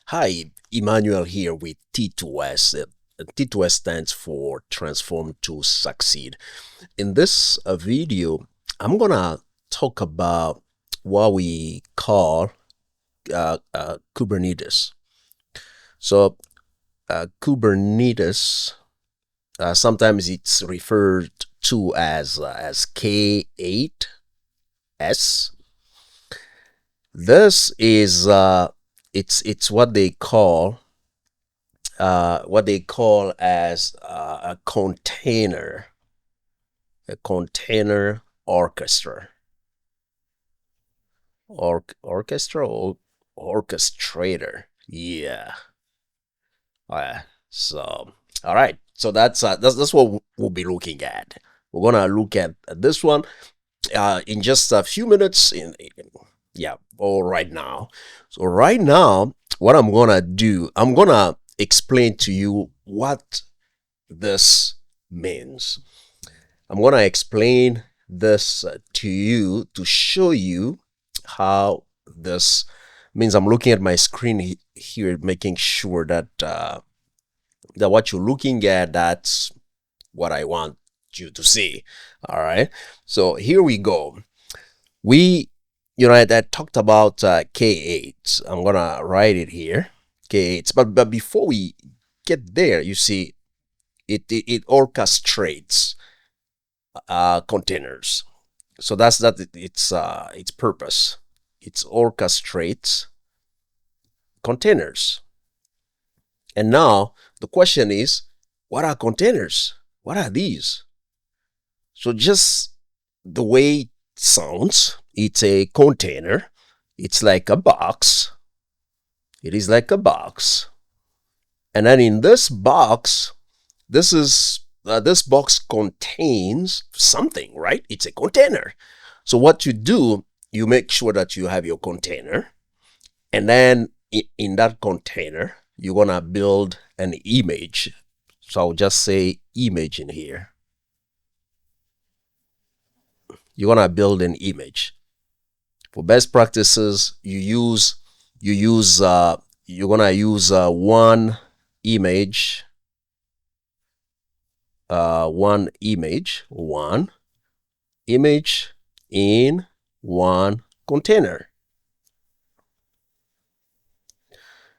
Hi, Emmanuel here with T2S. T2S stands for Transform to Succeed. In this video, I'm gonna talk about what we call Kubernetes. So, Kubernetes, sometimes it's referred to as K8S. This is it's what they call as a container orchestra or orchestrator. Yeah. So all right, so that's what we'll be looking at. We're gonna look at this one in just a few minutes yeah, or right now. So right now, what I'm gonna do, I'm gonna explain to you what this means. I'm gonna explain this to you to show you how this means. I'm looking at my screen here, making sure that that what you're looking at, that's what I want you to see. All right. So here we go. I talked about K8. I'm gonna write it here, K8. But before we get there, you see, it orchestrates containers. So that's its purpose. It orchestrates containers. And now the question is, what are containers? What are these? So just the way it sounds, it's a container. It's like a box. It is like a box. And then in this box, this box contains something, right? It's a container. So what you do, you make sure that you have your container. And then in that container, you're going to build an image. So I'll just say image in here. You're going to build an image. For best practices, you're going to use one image in one container.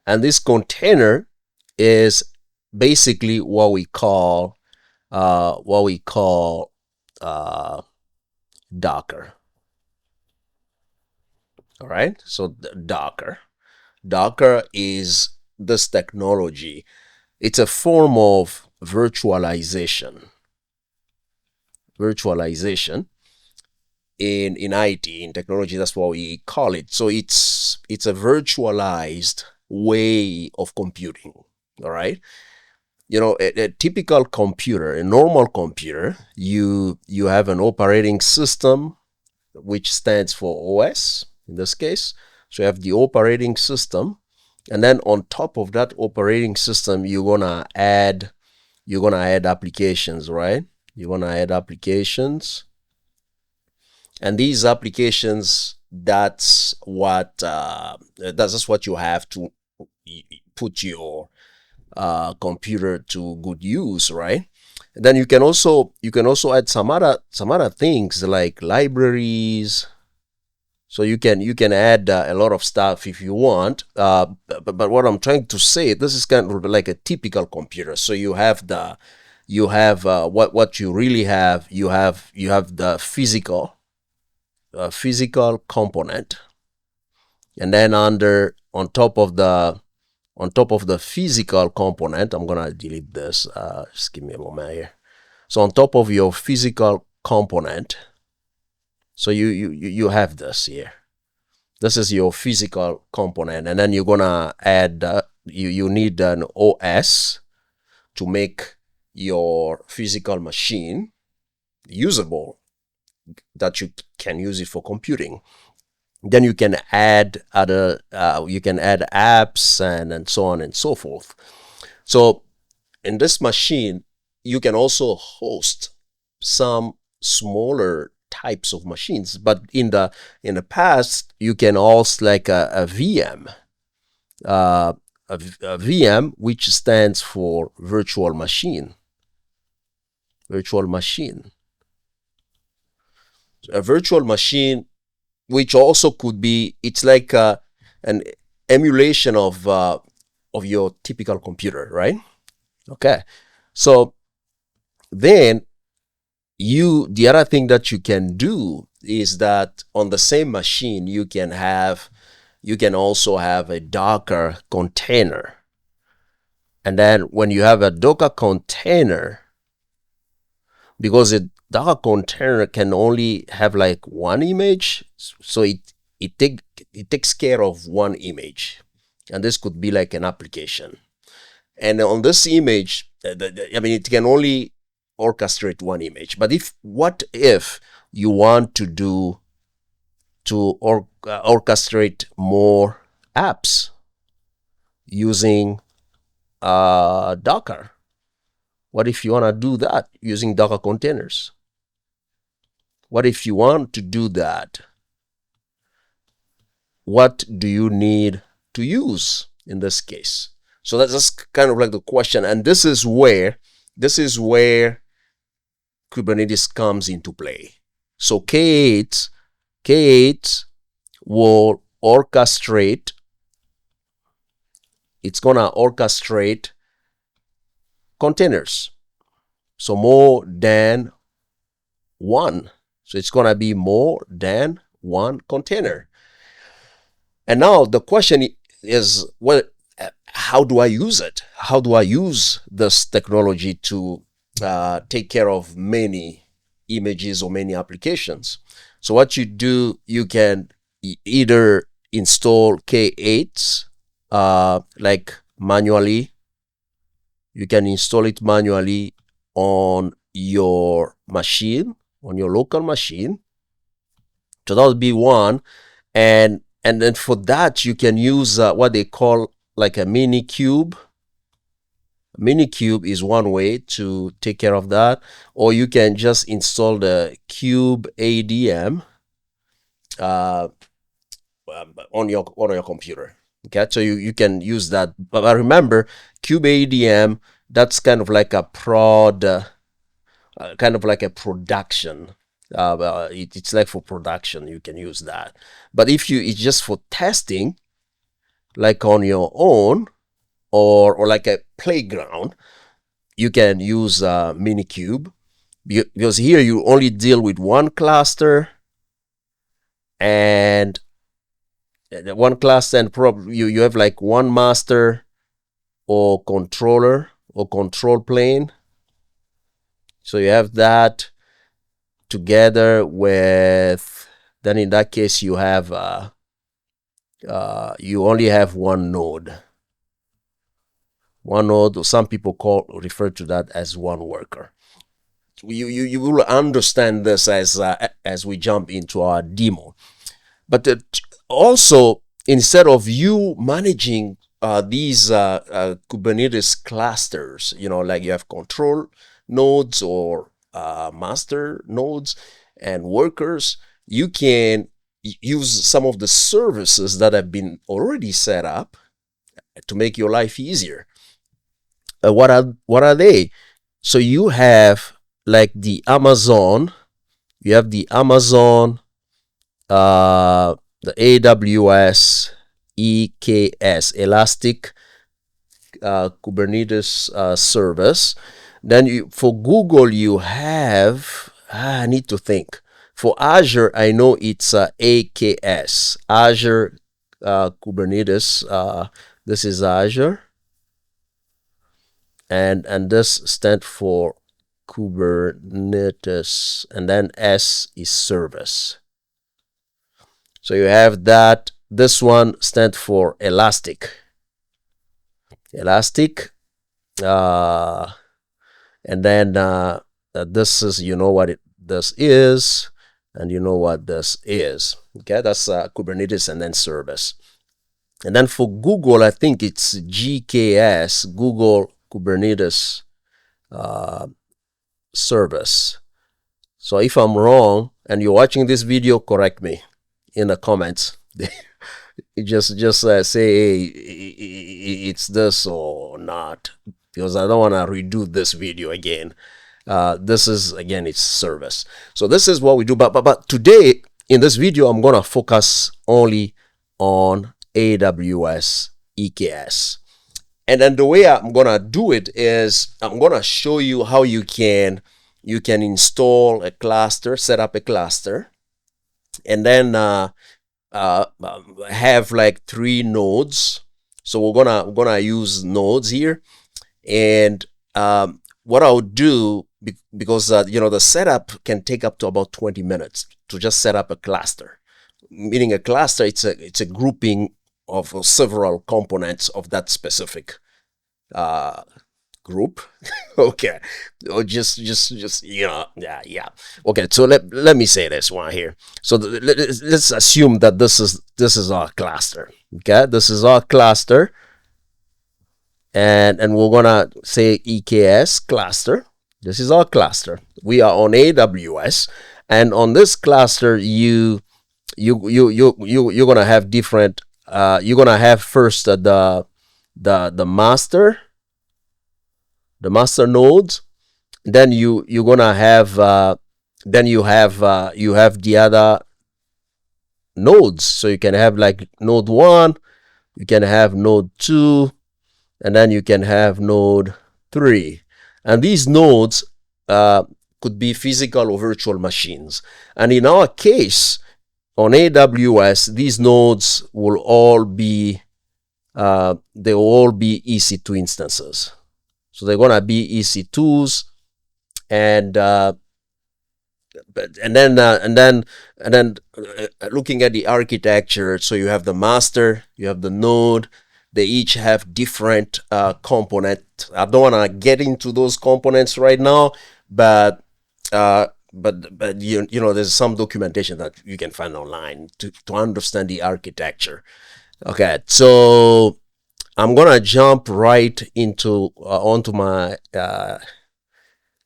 And this container is basically what we call Docker. All right, so Docker is this technology. It's a form of virtualization in IT, in technology. That's what we call it. So it's a virtualized way of computing. All right, a typical computer, a normal computer, you have an operating system, which stands for OS in this case. So you have the operating system, and then on top of that operating system, you're gonna add applications, right? You're gonna add applications, and these applications, that's what you have to put your computer to good use, right? And then you can also add some other things like libraries. So you can add a lot of stuff if you want. But what I'm trying to say, this is kind of like a typical computer. So you have what you really have. You have the physical component, and then on top of the physical component, I'm gonna delete this. Just give me a moment here. So on top of your physical component, so you have this here. This is your physical component, and then you're gonna add you need an OS to make your physical machine usable, that you can use it for computing. Then you can add other apps and so on and so forth. So in this machine, you can also host some smaller types of machines. But in the past, you can host like a VM. a VM, which stands for virtual machine. Virtual machine. A virtual machine, which also could be, it's like an emulation of your typical computer, right? Okay. So then the other thing that you can do is that on the same machine, you can also have a Docker container. And then when you have a Docker container, because a Docker container can only have like one image, so it takes care of one image. And this could be like an application. And on this image, I mean, it can only orchestrate one image. But what if you want to orchestrate more apps using Docker? What if you want to do that using Docker containers? What if you want to do that? What do you need to use in this case? So that's kind of like the question. And this is where Kubernetes comes into play. So K8 will orchestrate. It's going to orchestrate containers. So more than one. So it's going to be more than one container. And now the question is, well, how do I use it? How do I use this technology to take care of many images or many applications? So what you do, you can either install K8 like manually. You can install it manually on your machine, on your local machine. So that would be one. And then for that, you can use what they call like a Minikube. Minikube is one way to take care of that. Or you can just install the kubeadm on your computer. Okay, so you can use that. But remember, kubeadm, that's kind of like a kind of like a production. It's like for production, you can use that. But if it's just for testing, like on your own or like a playground, you can use Minikube, because here you only deal with one cluster, and probably you have like one master or controller or control plane. So you have that together with, then in that case you have you only have one node. One node, or some people refer to that as one worker. You will understand this as we jump into our demo. But also, instead of you managing these Kubernetes clusters, like you have control nodes or master nodes and workers, you can use some of the services that have been already set up to make your life easier. What are they? So you have like the Amazon, the AWS EKS, Elastic Kubernetes Service. Then for Google, you have, I need to think. For Azure, I know it's AKS, Azure Kubernetes. This is Azure. And this stands for Kubernetes, and then S is service. So you have that. This one stands for Elastic. And then this is, what this is, and you know what this is. Okay, that's Kubernetes and then service. And then for Google, I think it's GKS, Google Kubernetes Service. So if I'm wrong and you're watching this video, correct me in the comments. Just say, hey, it's this or not, because I don't want to redo this video again. This is, again, it's service. So this is what we do. But today in this video, I'm going to focus only on AWS EKS. And then the way I'm going to do it is I'm going to show you how you can install a cluster, set up a cluster, and then have like 3 nodes. So we're gonna use nodes here, and what I'll do, because the setup can take up to about 20 minutes to just set up a cluster. Meaning a cluster, it's a grouping of several components of that specific group. Okay, or just yeah. Okay, so let me say this one here. So let's assume that this is our cluster. Okay, this is our cluster, and we're gonna say EKS cluster. This is our cluster. We are on AWS, and on this cluster, you're gonna have different. You're gonna have first the master nodes. Then you're gonna have then you have the other nodes. So you can have like node 1, you can have node 2, and then you can have node 3. And these nodes could be physical or virtual machines. And in our case, on AWS, these nodes will all be they will all be EC2 instances. So they're gonna be EC2s, and then looking at the architecture, so you have the master, you have the node. They each have different components. I don't want to get into those components right now, but there's some documentation that you can find online to understand the architecture. Okay, so I'm gonna jump right into onto my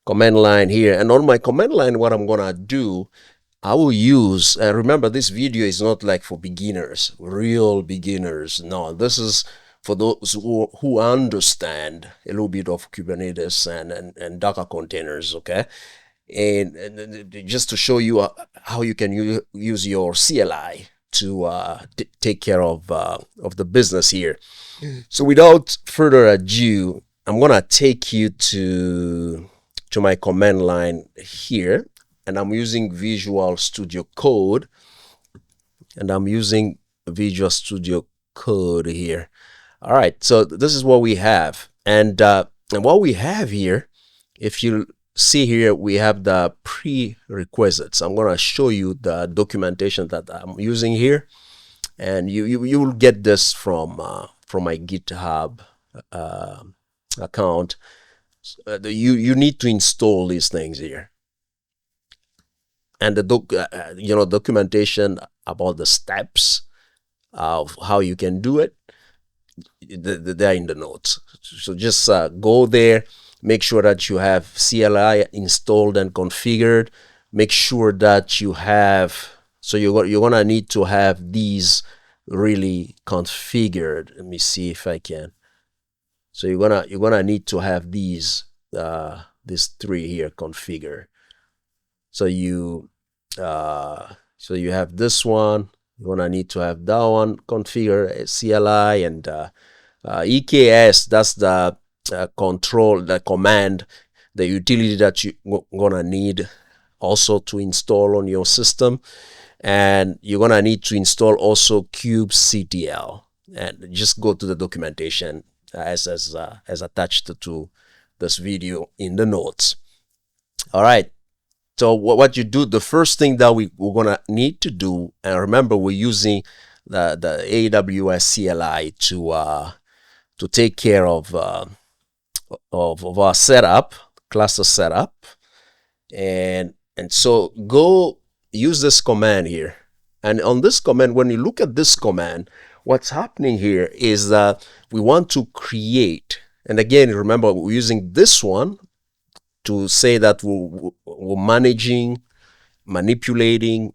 command line here, and on my command line, what I'm gonna do, I will use, remember, this video is not like for beginners, real beginners. No, this is for those who understand a little bit of Kubernetes and Docker containers, okay? And just to show you how you can use your CLI to take care of the business here. So without further ado, I'm gonna take you to my command line here, and I'm using Visual Studio Code, here. All right, so this is what we have, and what we have here, if you see here, we have the prerequisites. I'm gonna show you the documentation that I'm using here, and you will get this from my GitHub account. You need to install these things here, and the documentation about the steps of how you can do it, they're in the notes. So just go there, make sure that you have CLI installed and configured. Make sure that you have, so you're gonna need to have these really configured. Let me see if I can. So you're gonna need to have these 3 here configured. So you have this one. You're gonna need to have that one configured, CLI, and EKS. That's the control, the command, the utility that you're gonna need also to install on your system. And you're gonna need to install also kubectl, and just go to the documentation as attached to this video in the notes. All right, so what you do, the first thing that we're gonna need to do, and remember, we're using the AWS CLI to take care of our setup, cluster setup, and so go use this command here. And on this command, when you look at this command, what's happening here is that we want to create, and again, remember, we're using this one to say that we're managing, manipulating,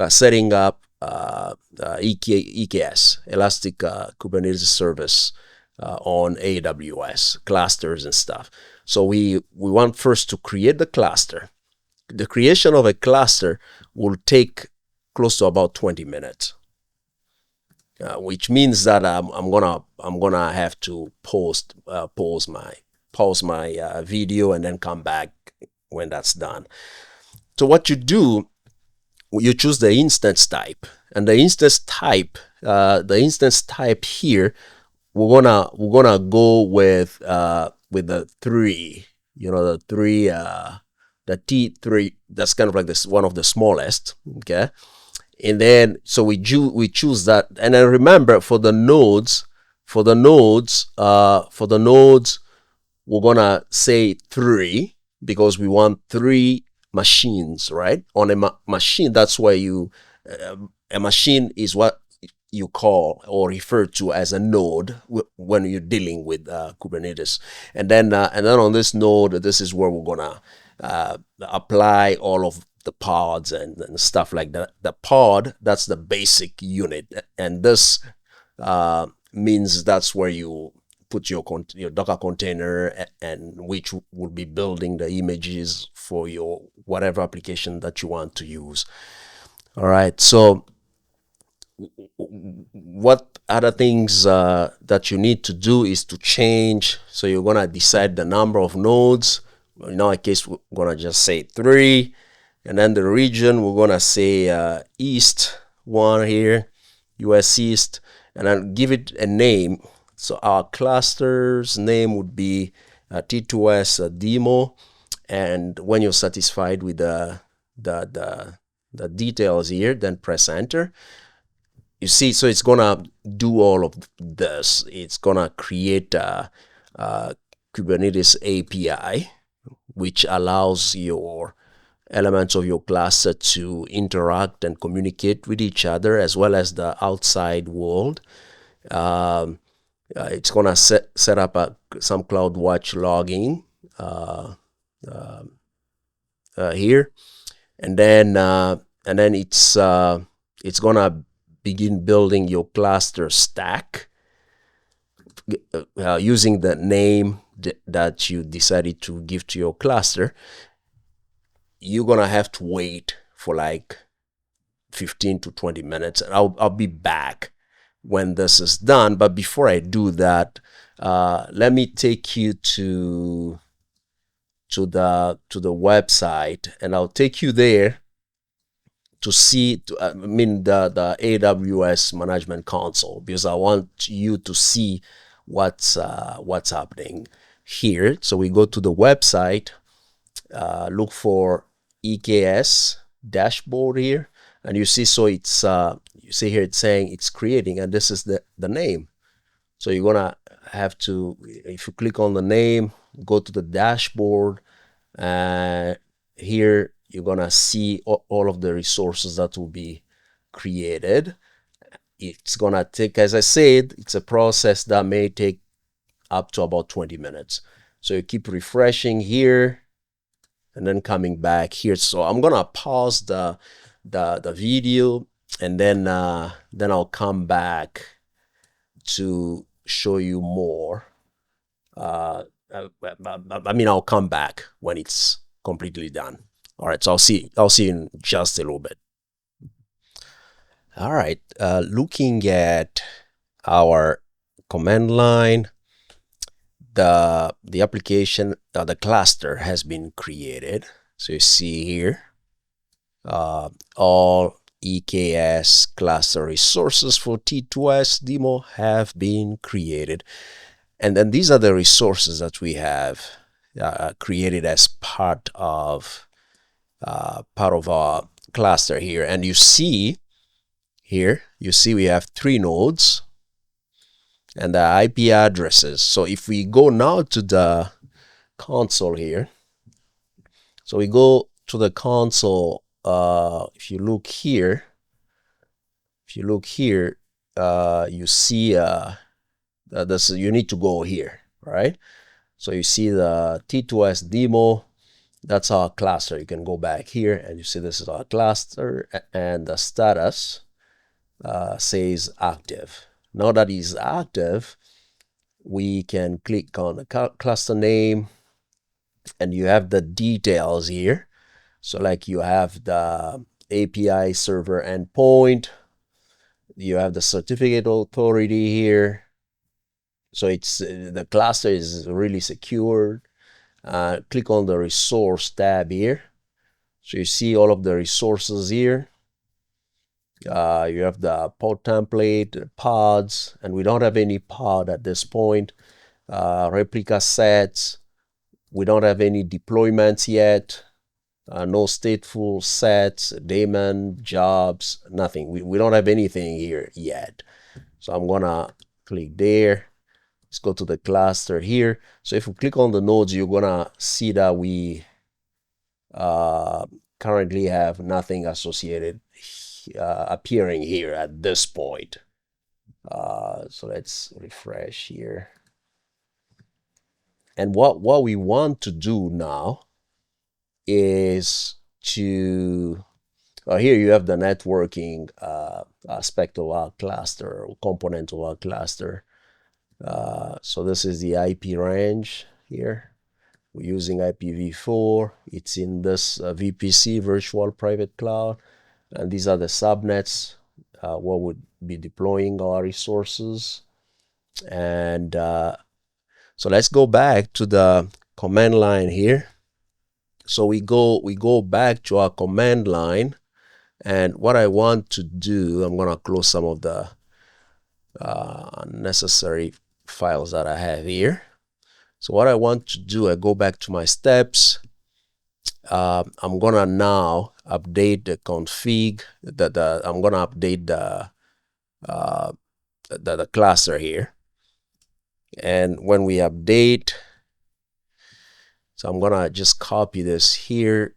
setting up EKS, Elastic Kubernetes Service on AWS clusters and stuff. So we want first to create the cluster. The creation of a cluster will take close to about 20 minutes, which means that I'm gonna have to pause my video and then come back when that's done. So what you do, you choose the instance type, and the instance type here, we're gonna go with the 3, the 3, the T3. That's kind of like this one of the smallest. Okay, and then so we choose that, and then remember for the nodes, we're gonna say 3 because we want 3 machines, right? On a machine, that's where a machine is what you call or refer to as a node when you're dealing with Kubernetes. And then on this node, this is where we're gonna apply all of the pods and stuff like that. The pod, that's the basic unit, and this means that's where you put your Docker container, and which will be building the images for your whatever application that you want to use. All right, so what other things that you need to do is to change. So you're gonna decide the number of nodes. In our case, we're gonna just say 3, and then the region, we're gonna say East 1 here, US East, and then give it a name. So our cluster's name would be T2S demo, and when you're satisfied with the details here, then press enter. You see, so it's gonna do all of this. It's gonna create a Kubernetes API, which allows your elements of your cluster to interact and communicate with each other as well as the outside world. It's gonna set up some CloudWatch logging here, and then it's gonna begin building your cluster stack using the name that you decided to give to your cluster. You're gonna have to wait for like 15 to 20 minutes, and I'll be back when this is done. But before I do that, let me take you to the website, and I'll take you there to see the AWS Management Console, because I want you to see what's happening here. So we go to the website, look for EKS dashboard here, and you see, so it's you see here it's saying it's creating, and this is the name. So you're gonna have to, if you click on the name, go to the dashboard, and here you're gonna see all of the resources that will be created. It's gonna take, as I said, it's a process that may take up to about 20 minutes. So you keep refreshing here and then coming back here. So I'm gonna pause the video, and then I'll come back to show you more. I'll come back when it's completely done. All right, so I'll see you in just a little bit. All right, looking at our command line, the application, the cluster has been created. So you see here, all EKS cluster resources for T2S demo have been created. And then these are the resources that we have created as part of our cluster here. And you see here, we have 3 nodes and the IP addresses. So if we go now to the console here, so we go to the console. If you look here, you see this. You need to go here, right? So you see the T2S demo. That's our cluster. You can go back here and you see this is our cluster, and the status says active. Now that is active, we can click on the cluster name, and you have the details here. So like you have the API server endpoint, you have the certificate authority here. So it's the cluster is really secured. Click on the resource tab here. So you see all of the resources here. You have the pod template, pods, and we don't have any pod at this point. Replica sets, we don't have any deployments yet. No stateful sets, daemon, jobs, nothing. We don't have anything here yet. So I'm gonna click there. Let's go to the cluster here. So if you click on the nodes, you're gonna see that we currently have nothing associated appearing here at this point. So let's refresh here. And what we want to do now is to, here you have the networking aspect of our cluster, or component of our cluster. So this is the IP range here. We're using IPv4. It's in this VPC, Virtual Private Cloud. And these are the subnets where we'll be deploying our resources. And so let's go back to the command line here. So we go back to our command line, and what I want to do, I'm gonna close some of the unnecessary files that I have here. So what I want to do, I go back to my steps. I'm gonna now update the config. I'm gonna update the cluster here, and when we update, so I'm gonna just copy this here.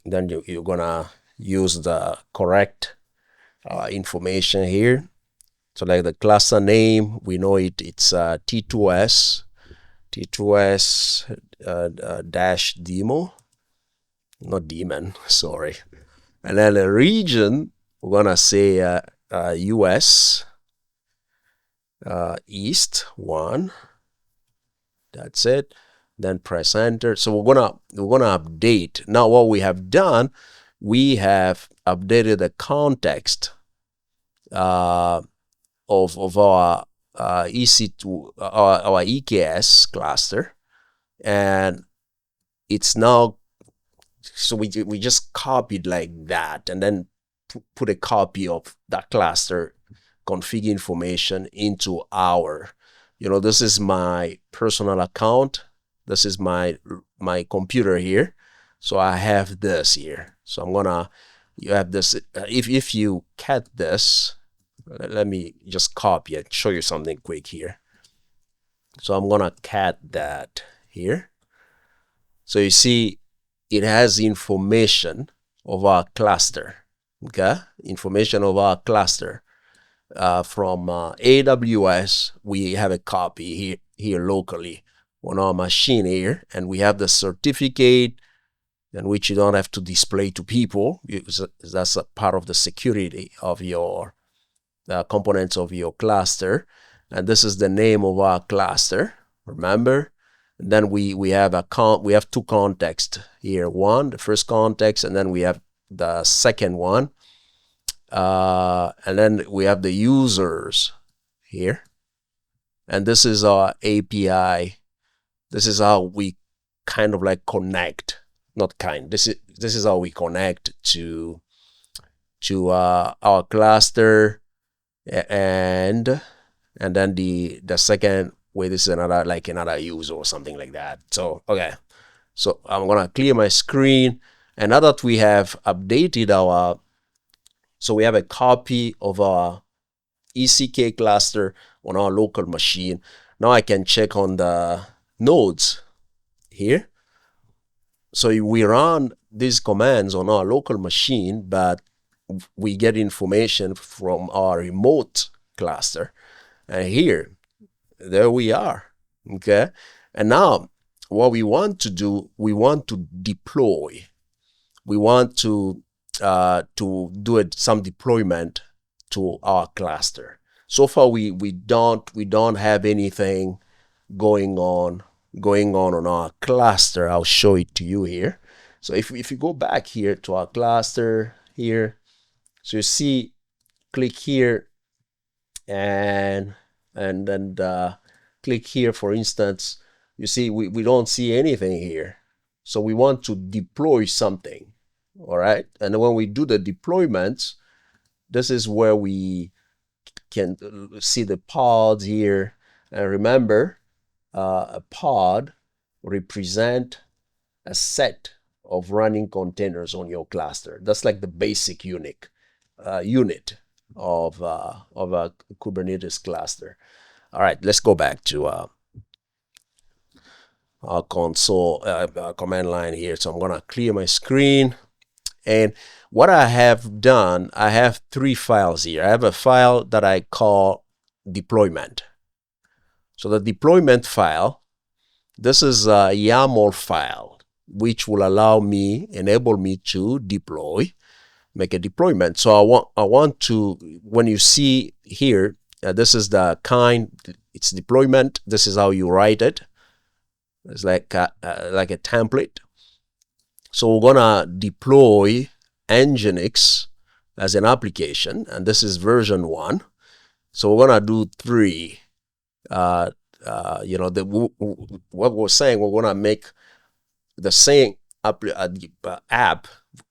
Then you're gonna use the correct information here. So like the cluster name, we know it's T2S dash demo, not daemon, sorry. And then the region, we're gonna say US East 1. That's it. Then press enter. So we're gonna update. Now what we have done, we have updated the context of our EC2, our EKS cluster, and it's now, so we just copied like that, and then put a copy of that cluster config information into our, this is my personal account. This is my computer here. So I have this here. So I'm gonna, you have this, if you cat this, let me just copy and show you something quick here. So I'm gonna cat that here. So you see, it has information of our cluster, okay? Information of our cluster. From AWS, we have a copy here locally on our machine here, and we have the certificate, and which you don't have to display to people. That's a part of the security of your components of your cluster. And this is the name of our cluster, remember? And then we have two contexts here. One, the first context, and then we have the second one. And then we have the users here. And this is our API. This is how we kind of like connect, not kind. This is how we connect to our cluster, and then the second way, this is another user or something like that. So okay, so I'm gonna clear my screen, and now that we have updated our, so we have a copy of our ECK cluster on our local machine. Now I can check on the nodes here. So we run these commands on our local machine, but we get information from our remote cluster. And here, there we are, okay? And now what we want to do, we want to deploy. We want to do some deployment to our cluster. So far we don't have anything going on on our cluster. I'll show it to you here. So if you go back here to our cluster here, so you see, click here and then click here, for instance, you see we don't see anything here. So we want to deploy something, all right? And when we do the deployment, this is where we can see the pods here. And remember, a pod represent a set of running containers on your cluster. That's like the basic unit of a Kubernetes cluster. All right, let's go back to our console command line here. So I'm gonna clear my screen. And what I have done, I have 3 files here. I have a file that I call deployment. So the deployment file, this is a YAML file, which will enable me to make a deployment. So I want to, when you see here, this is the kind, it's deployment. This is how you write it. It's like a template. So we're gonna deploy aws-eks as an application, and this is version 1. So we're gonna do 3. What we're saying, we're gonna make the same app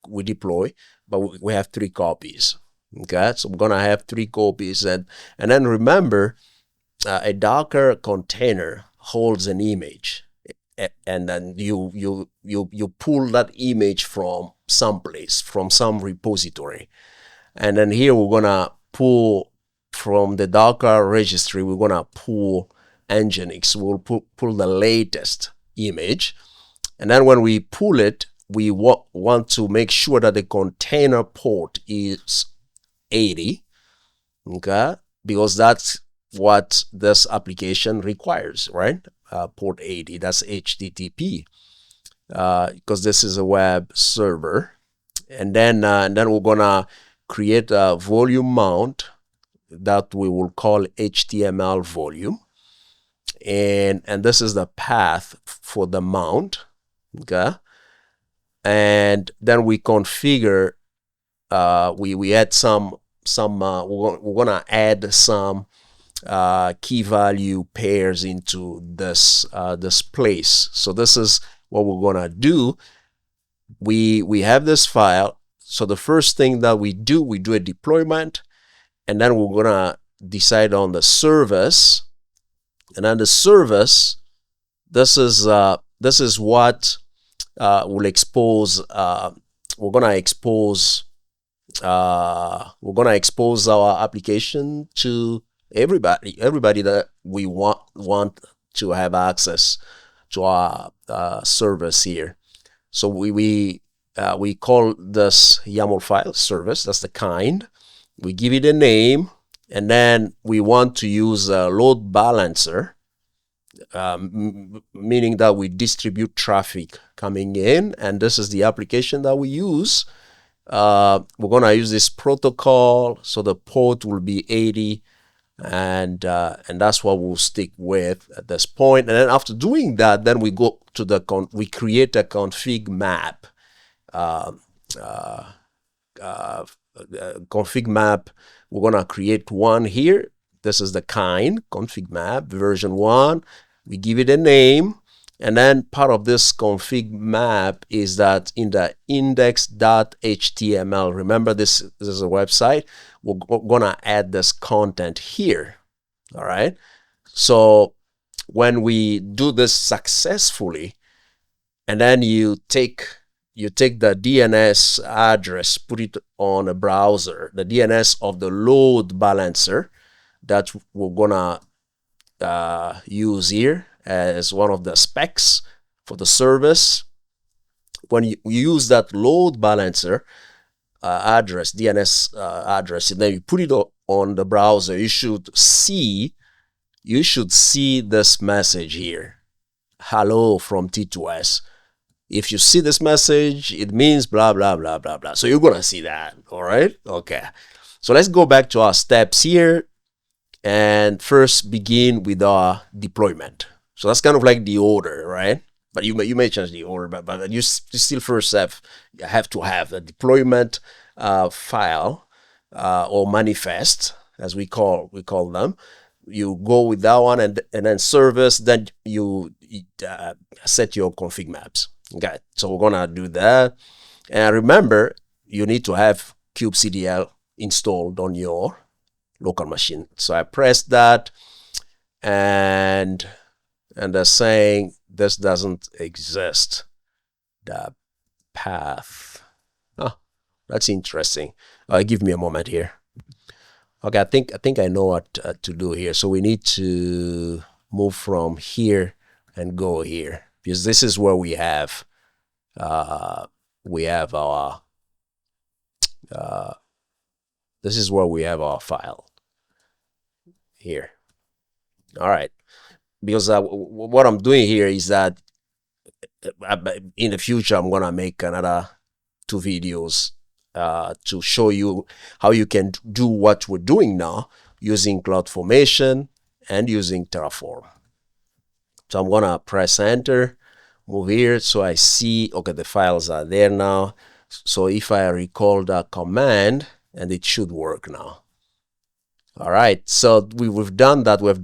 we deploy, but we have 3 copies. Okay, so we're gonna have 3 copies, and then remember, a Docker container holds an image, and then you pull that image from someplace, from some repository, and then here we're gonna pull from the Docker registry. We're gonna pull aws-eks. We'll pull the latest image, and then when we pull it, we want to make sure that the container port is 80, okay, because that's what this application requires, right? Port 80, that's HTTP, because this is a web server. And then we're gonna create a volume mount that we will call HTML volume, and this is the path for the mount, okay. And then we configure, we add some we're gonna add some key value pairs into this place. So this is what we're gonna do. We have this file. So the first thing that we do a deployment, and then we're gonna decide on the service. And then the service, this is what will expose. We're gonna expose our application to everybody that we want to have access to our service here. So we call this YAML file service. That's the kind. We give it a name, and then we want to use a load balancer, meaning that we distribute traffic coming in, and this is the application that we use. We're gonna use this protocol, so the port will be 80, and that's what we'll stick with at this point. And then after doing that, then we go to we create a config map. Config map, we're gonna create one here. This is the kind config map version 1. We give it a name, and then part of this config map is that in the index.html, remember this is a website, we're gonna add this content here. All right, so when we do this successfully, and then you take the DNS address, put it on a browser, the DNS of the load balancer that we're gonna use here as one of the specs for the service. When you use that load balancer address, DNS address, and then you put it on the browser, you should see this message here, hello from T2S. If you see this message, it means blah, blah, blah, blah, blah. So you're gonna see that, all right? Okay. So let's go back to our steps here. and first begin with our deployment. So that's kind of like the order, right? But you may change the order, but you still first have to have a deployment file or manifest, as we call them. You go with that one, and then service. Then you set your config maps. Okay, so we're gonna do that. And remember, you need to have kubectl installed on your local machine. So I press that, and they're saying this doesn't exist. The path. Oh, that's interesting. Give me a moment here. Okay, I think I know what to do here. So we need to move from here and go here, because this is where we have our this is where we have our file here. All right, because what I'm doing here is that in the future I'm gonna make another 2 videos to show you how you can do what we're doing now using CloudFormation and using Terraform. So I'm gonna press enter, move here, so I see, okay, the files are there now. So if I recall the command, and it should work now. All right, so we've done that. We've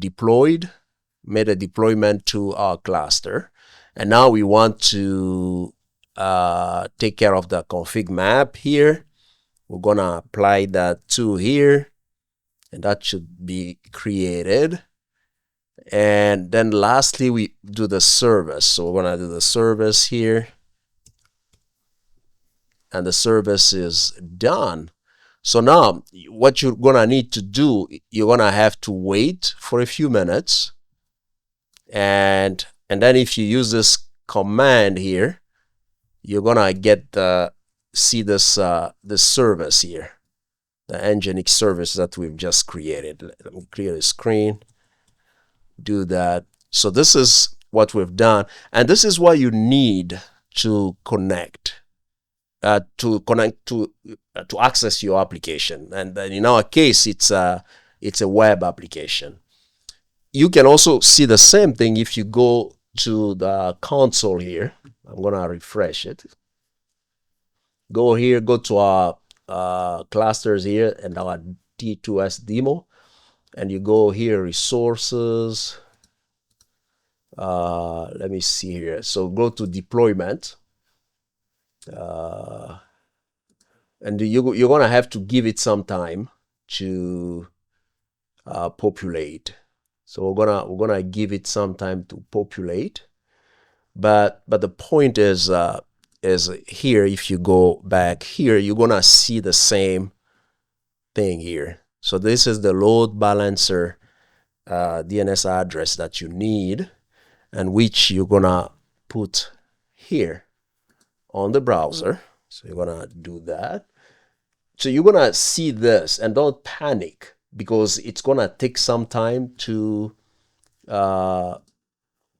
made a deployment to our cluster, and now we want to take care of the config map here. We're gonna apply that to here, and that should be created. And then lastly, we do the service. So we're gonna do the service here, and the service is done. So now what you're gonna need to do, you're gonna have to wait for a few minutes, and then if you use this command here, you're gonna get see this this service here, the Nginx service that we've just created. Let me clear the screen, do that. So this is what we've done, and this is what you need to connect to access your application. And in our case, it's a web application. You can also see the same thing if you go to the console here. I'm gonna refresh it. Go here, go to our clusters here and our T2S demo, and you go here, resources. Let me see here. So go to deployment. And you're gonna have to give it some time to populate. So we're gonna give it some time to populate. But the point is here. If you go back here, you're gonna see the same thing here. So this is the load balancer DNS address that you need, and which you're gonna put here on the browser. So you're gonna do that. So you're gonna see this, and don't panic, because it's gonna take some time to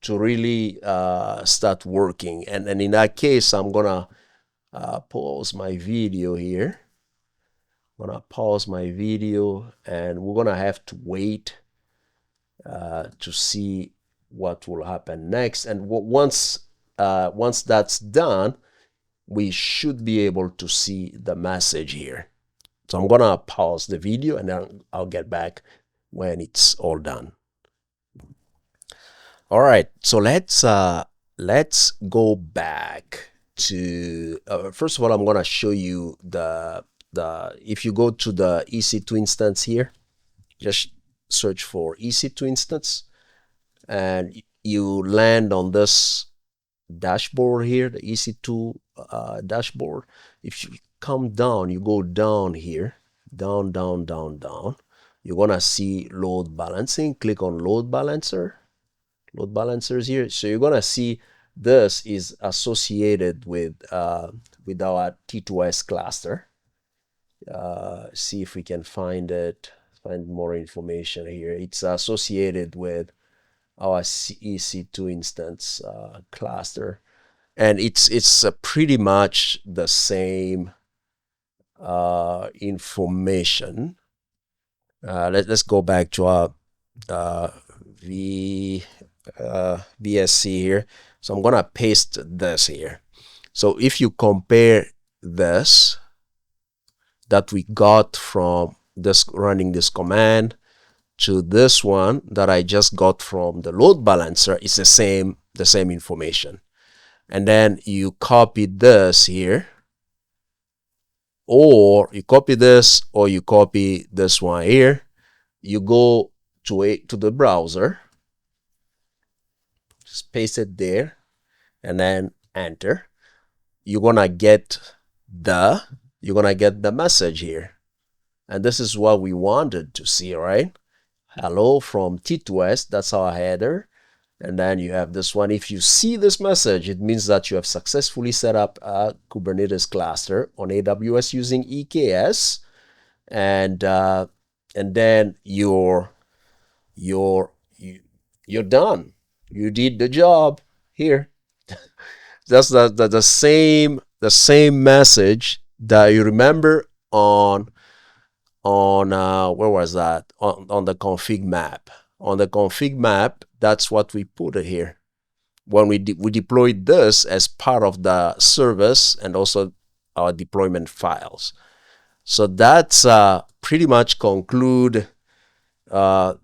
really start working. And in that case, I'm gonna pause my video here. I'm gonna pause my video, and we're gonna have to wait to see what will happen next. And once that's done, we should be able to see the message here. So I'm gonna pause the video, and then I'll get back when it's all done. All right, so let's go back to first of all, I'm gonna show you the if you go to the EC2 instance here, just search for EC2 instance, and you land on this dashboard here, the EC2 dashboard. If you come down, you go down here, down, you're gonna see load balancing. Click on load balancers here. So you're gonna see this is associated with our T2S cluster. See if we can find more information here. It's associated with our EC2 instance cluster, and it's pretty much the same information. Let's go back to our v VSC here. So I'm gonna paste this here. So if you compare this that we got from this running this command to this one that I just got from the load balancer, it's the same information. And then you copy this here, or you copy this, or you copy this one here. You go to the browser, just paste it there, and then enter. You're gonna get the message here, and this is what we wanted to see, right? Hello from T2S, that's our header. And then you have this one. If you see this message, it means that you have successfully set up a Kubernetes cluster on AWS using EKS, and then you're done. You did the job here. That's the same message that you remember on where was that, on the config map. On the config map, that's what we put here when we deployed this as part of the service and also our deployment files. So that's pretty much conclude the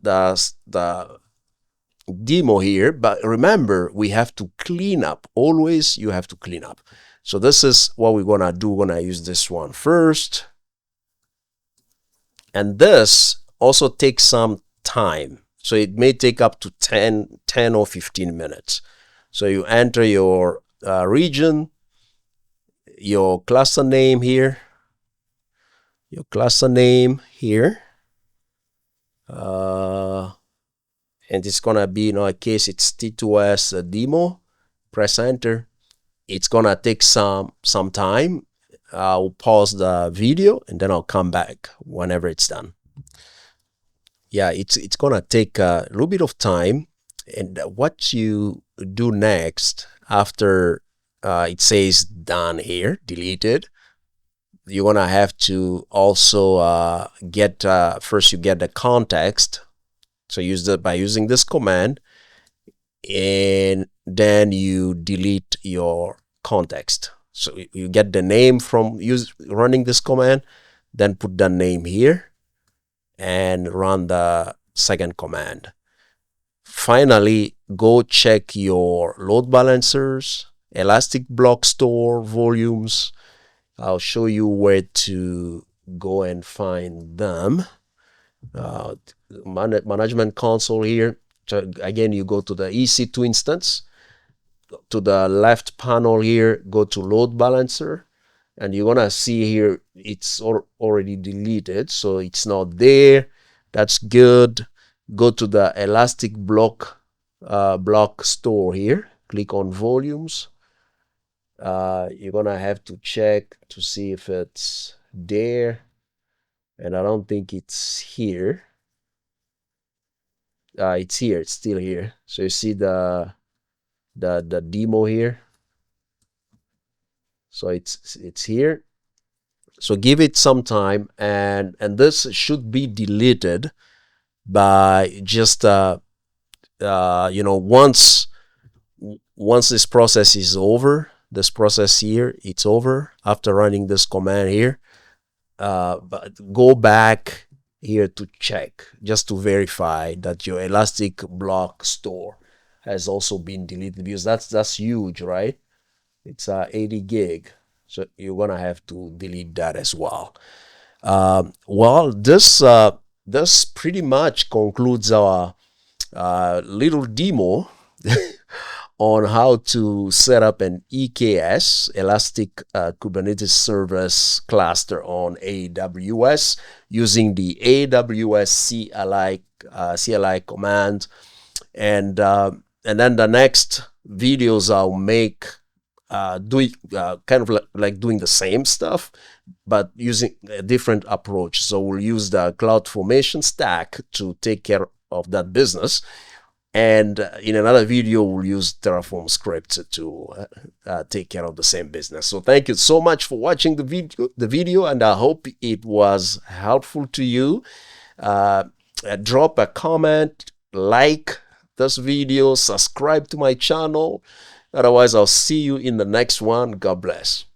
demo here. But remember, we have to clean up. Always you have to clean up. So this is what we're gonna do. We're gonna use this one first, and this also takes some time. So it may take up to 10 or 15 minutes. So you enter your region, your cluster name here, and it's gonna be, in our case, it's T2S demo. Press enter. It's gonna take some time. I'll pause the video and then I'll come back whenever it's done. Yeah, it's gonna take a little bit of time. And what you do next after it says done here, deleted, you're gonna have to also get first you get the context. So by using this command, and then you delete your context. So you get the name from running this command, then put the name here and run the second command. Finally, go check your load balancers, Elastic Block Store volumes. I'll show you where to go and find them. Management console here. So again, you go to the EC2 instance. To the left panel here, go to load balancer, and you're gonna see here it's already deleted, so it's not there. That's good. Go to the Elastic Block Store here. Click on volumes. You're gonna have to check to see if it's there, and I don't think it's here. It's here. It's still here. So you see the demo here. So it's here. So give it some time, and this should be deleted by just once this process is over. This process here, it's over after running this command here. But go back here to check, just to verify that your Elastic Block Store has also been deleted, because that's huge, right? It's 80 gig, so you're gonna have to delete that as well. Well, this pretty much concludes our little demo on how to set up an EKS, Elastic Kubernetes Service cluster on AWS using the AWS CLI command. And then the next videos I'll make kind of like doing the same stuff, but using a different approach. So we'll use the CloudFormation stack to take care of that business. And in another video, we'll use Terraform scripts to take care of the same business. So thank you so much for watching the video, and I hope it was helpful to you. drop a comment, like this video, subscribe to my channel. Otherwise, I'll see you in the next one. God bless.